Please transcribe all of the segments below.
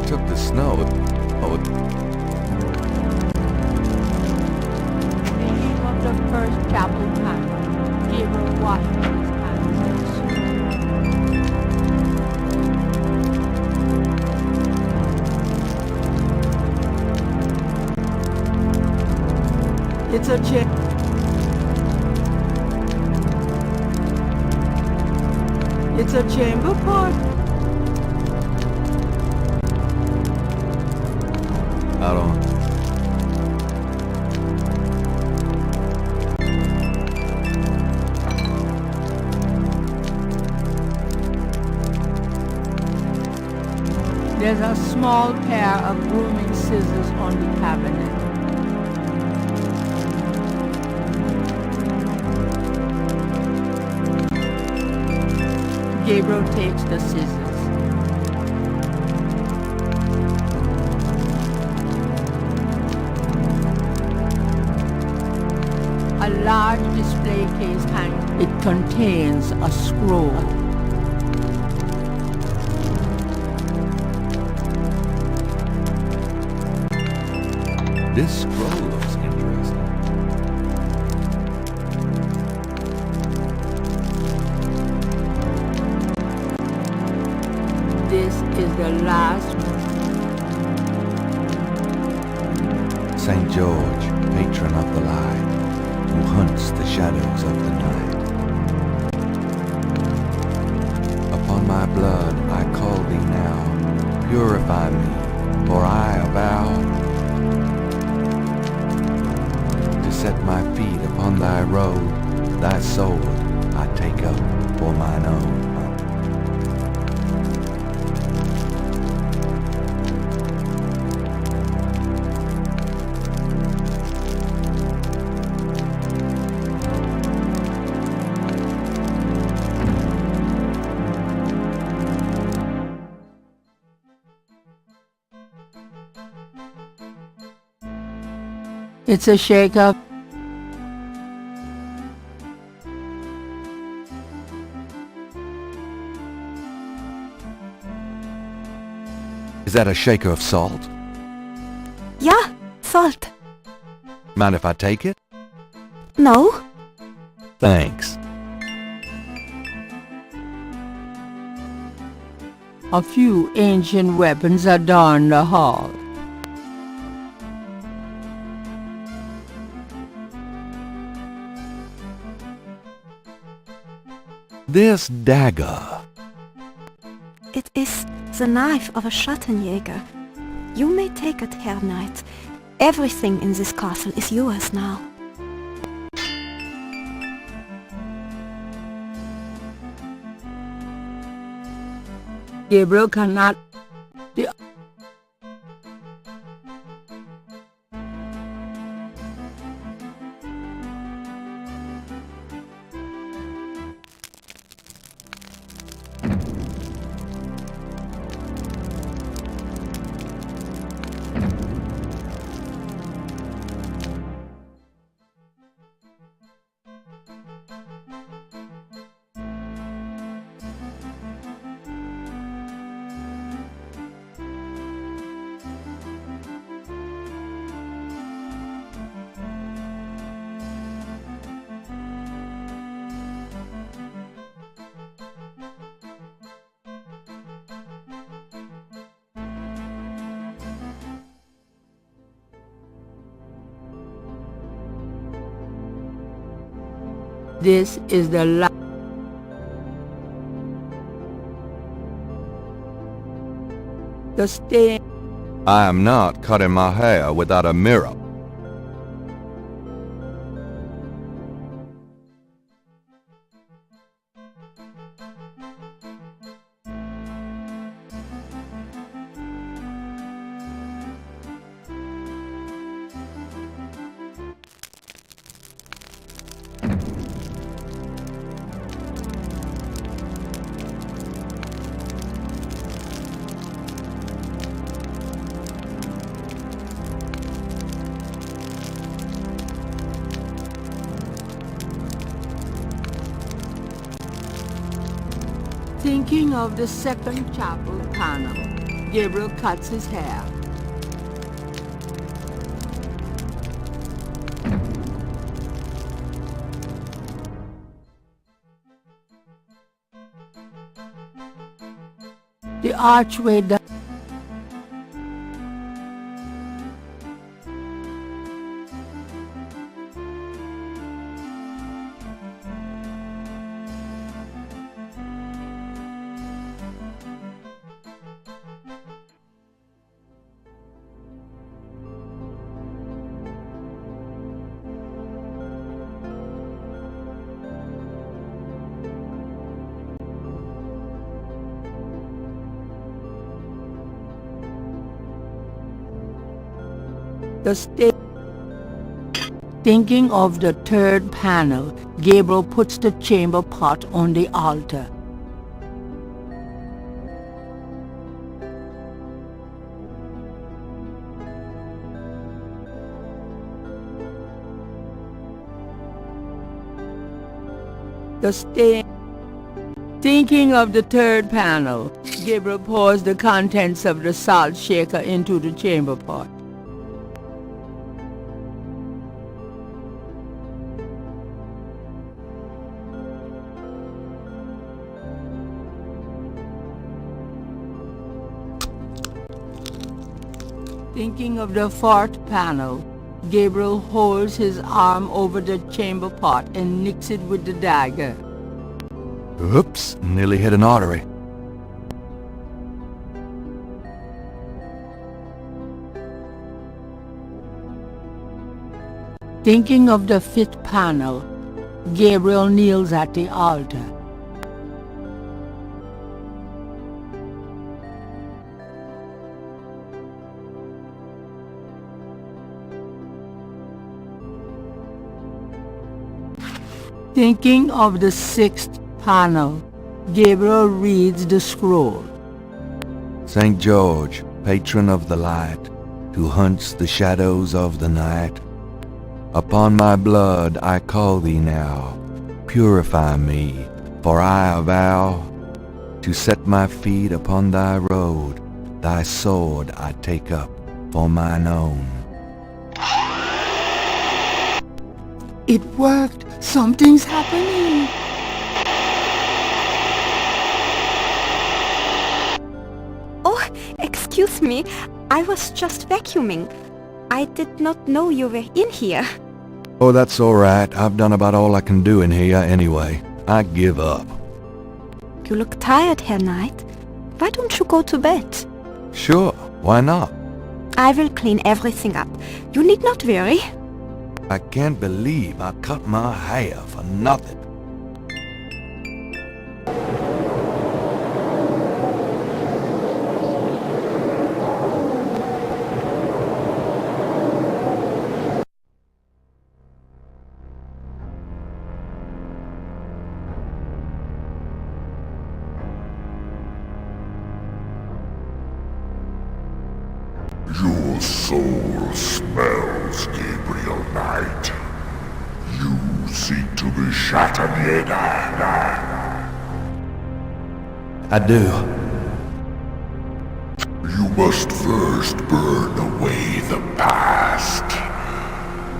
took the snow. Oh, Thinking of the first chapel panel, Gabriel washed his hands in soup. It's a chair. It's a chamber pot. out on. There's a small pair of grooming scissors on the cabinet. Gabriel takes the scissors. A large display case hangs. It contains a scroll. This scroll looks interesting. This is the last. St. George, patron of the light, who hunts the shadows of the night. Upon my blood I call thee now, purify me, for I avow to set my feet upon thy road, thy sword I take up for mine own. It's a shaker. Is that a shaker of salt? Ja, salt. Mind if I take it? No? Thanks. A few ancient weapons adorn the hall. This dagger. It is the knife of a Schattenjäger. You may take it, Herr Knight. Everything in this castle is yours now. Gabriel cannot. This is the last. The stain. I am not cutting my hair without a mirror. Thinking of the second chapel panel. Gabriel cuts his hair. The archway down. Thinking of the third panel, Gabriel puts the chamber pot on the altar. Thinking of the third panel, Gabriel pours the contents of the salt shaker into the chamber pot. Thinking of the fourth panel, Gabriel holds his arm over the chamber pot and nicks it with the dagger. Oops, nearly hit an artery. Thinking of the fifth panel, Gabriel kneels at the altar. Thinking of the sixth panel, Gabriel reads the scroll. St. George, patron of the light, who hunts the shadows of the night, upon my blood I call thee now, purify me, for I vow to set my feet upon thy road, thy sword I take up for mine own. It worked! Something's happening! Oh, excuse me. I was just vacuuming. I did not know you were in here. Oh, that's all right. I've done about all I can do in here anyway. I give up. You look tired, Herr Knight. Why don't you go to bed? Sure, why not? I will clean everything up. You need not worry. I can't believe I cut my hair for nothing. Your soul smells, Gabriel Knight. You seek to be Schattenjäger. I do. You must first burn away the past.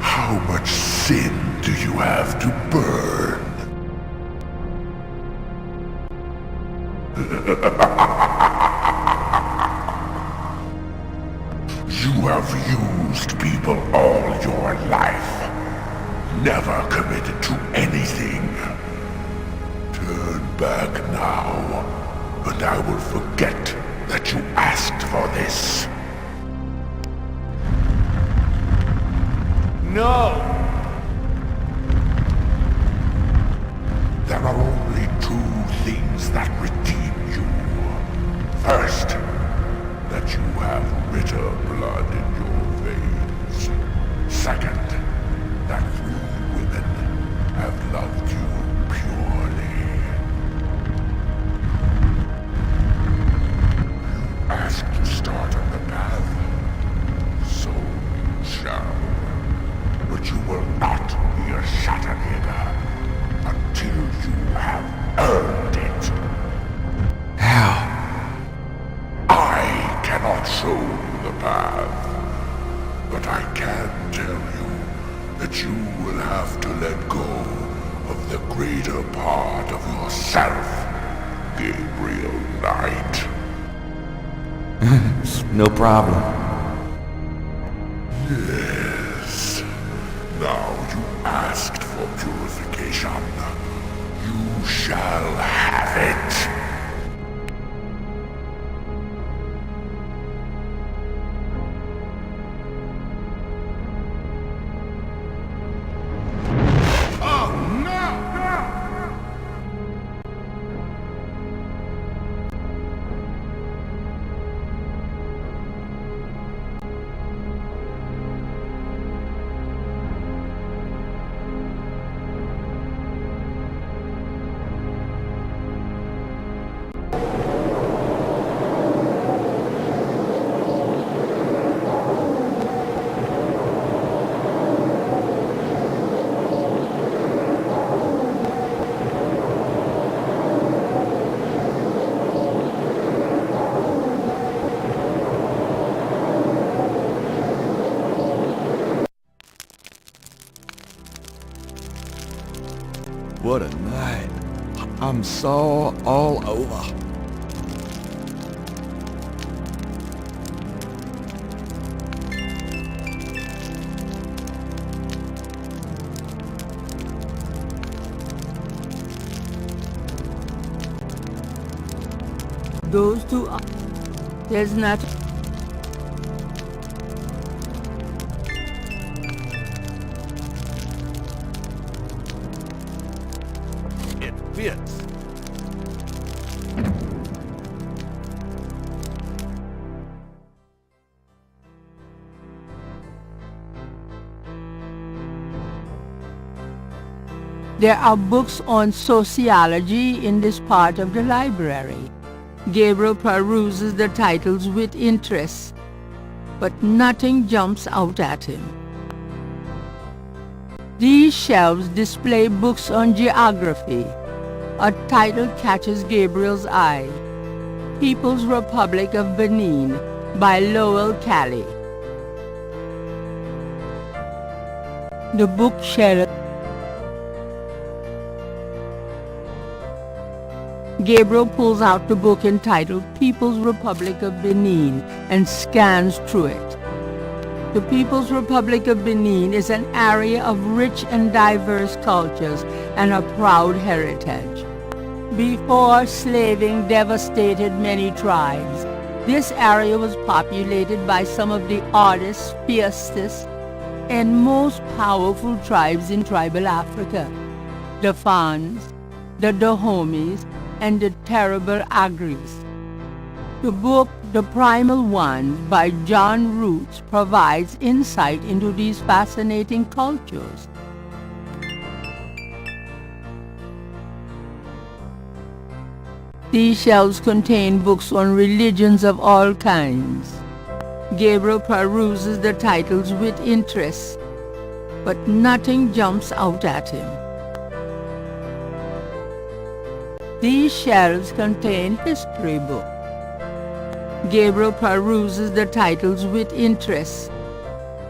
How much sin do you have to burn? You have used people all your life, never committed to anything. Turn back now, and I will forget that you asked for this. No! There are only two things that redeem you. First, that you have bitter blood in your veins. Second, that 3 women have loved you purely. You asked to start on the path, so you shall. But you path. But I can tell you that you will have to let go of the greater part of yourself, Gabriel Knight. No problem. Yes. Now you asked for purification. You shall have it. What a night. I'm sore all over. Those two are... There's not... It fits. There are books on sociology in this part of the library. Gabriel peruses the titles with interest, but nothing jumps out at him. These shelves display books on geography. A title catches Gabriel's eye. People's Republic of Benin by Lowell Kelly. The bookshelf. Gabriel pulls out the book entitled People's Republic of Benin and scans through it. The People's Republic of Benin is an area of rich and diverse cultures and a proud heritage. Before slaving devastated many tribes, this area was populated by some of the oddest, fiercest, and most powerful tribes in tribal Africa: the Fans, the Dahomies, and the terrible Agris. The book, The Primal Ones, by John Roots, provides insight into these fascinating cultures. These shelves contain books on religions of all kinds. Gabriel peruses the titles with interest, but nothing jumps out at him. These shelves contain history books. Gabriel peruses the titles with interest,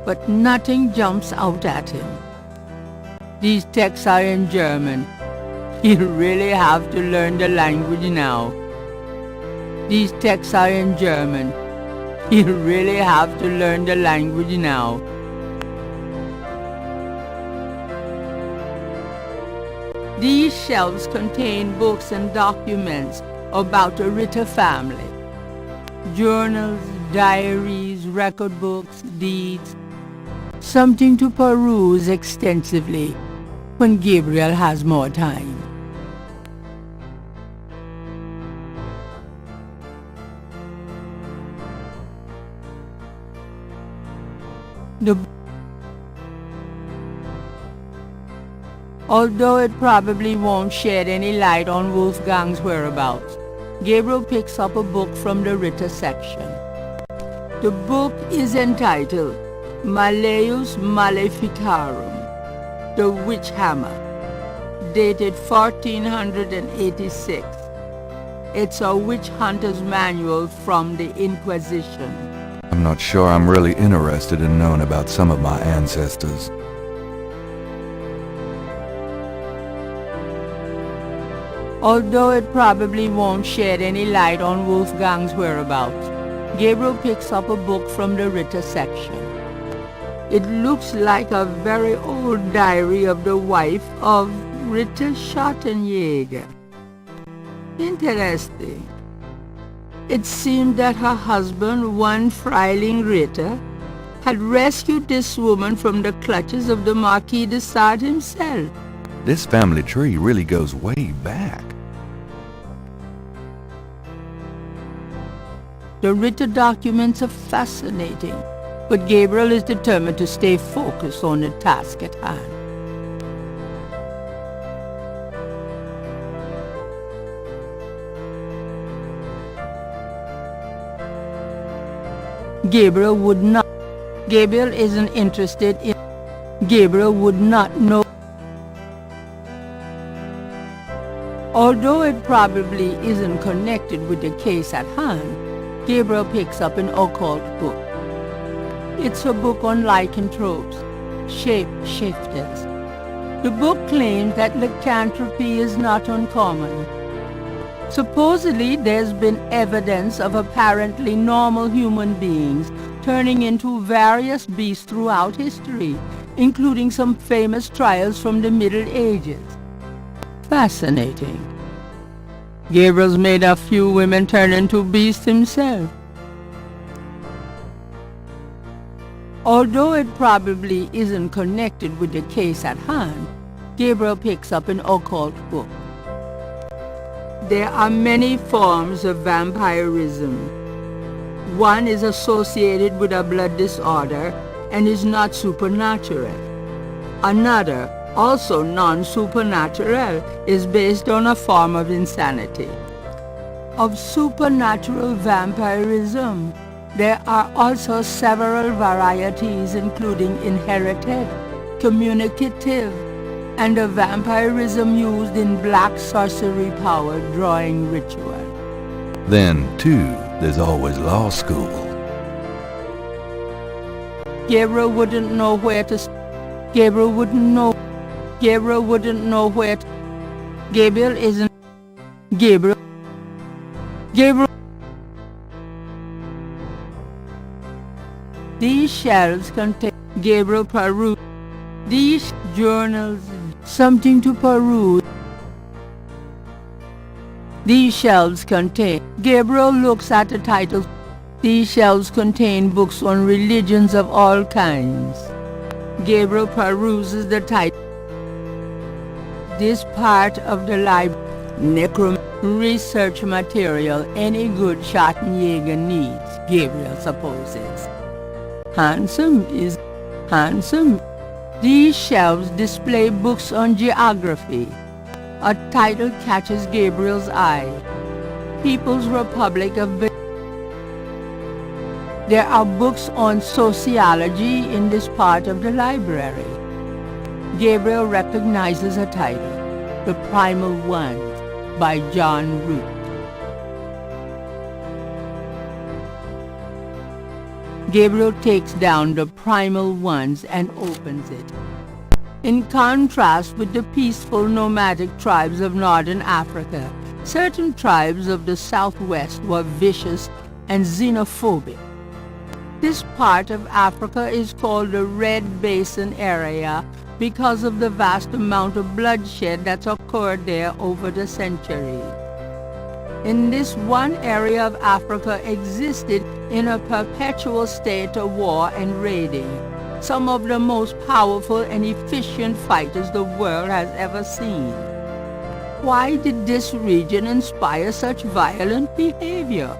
but nothing jumps out at him. These texts are in German. You really have to learn the language now. These texts are in German. You really have to learn the language now. These shelves contain books and documents about the Rito family. Journals, diaries, record books, deeds. Something to peruse extensively when Gabriel has more time. Although it probably won't shed any light on Wolfgang's whereabouts, Gabriel picks up a book from the Rito section. The book is entitled Malleus Maleficarum, The Witch Hammer, dated 1486. It's a witch hunter's manual from the Inquisition. I'm not sure I'm really interested in knowing about some of my ancestors. Although it probably won't shed any light on Wolfgang's whereabouts, Gabriel picks up a book from the Rito section. It looks like a very old diary of the wife of Rito Schottenjäger. Interesting. It seemed that her husband, one Freiling Rito, had rescued this woman from the clutches of the Marquis de Sade himself. This family tree really goes way back. The Rito documents are fascinating, but Gabriel is determined to stay focused on the task at hand. Gabriel would not know. Although it probably isn't connected with the case at hand, Gabriel picks up an occult book. It's a book on lycanthropes, shape-shifters. The book claims that lycanthropy is not uncommon. Supposedly, there's been evidence of apparently normal human beings turning into various beasts throughout history, including some famous trials from the Middle Ages. Fascinating. Gabriel's made a few women turn into beasts himself. Although it probably isn't connected with the case at hand, Gabriel picks up an occult book. There are many forms of vampirism. One is associated with a blood disorder and is not supernatural. Another, also non-supernatural, is based on a form of insanity. Of supernatural vampirism, there are also several varieties, including inherited, communicative, and a vampirism used in black sorcery-powered drawing ritual. Then, too, there's always law school. Gabriel wouldn't know where to... Gabriel isn't... Gabriel... These shelves contain... Gabriel perused these journals, something to peruse. These shelves contain... Gabriel looks at the titles. These shelves contain books on religions of all kinds. Gabriel peruses the title. This part of the library, research material any good Schottenjäger needs, Gabriel supposes. Handsome. These shelves display books on geography. A title catches Gabriel's eye. People's Republic of Benin. There are books on sociology in this part of the library. Gabriel recognizes a title, The Primal Ones, by John Root. Gabriel takes down The Primal Ones and opens it. In contrast with the peaceful nomadic tribes of northern Africa, certain tribes of the southwest were vicious and xenophobic. This part of Africa is called the Red Basin area because of the vast amount of bloodshed that's occurred there over the centuries. In this one area of Africa existed in a perpetual state of war and raiding, some of the most powerful and efficient fighters the world has ever seen. Why did this region inspire such violent behavior?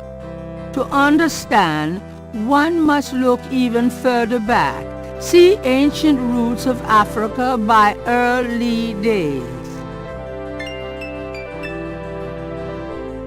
To understand, one must look even further back. See Ancient Roots of Africa by Early Days.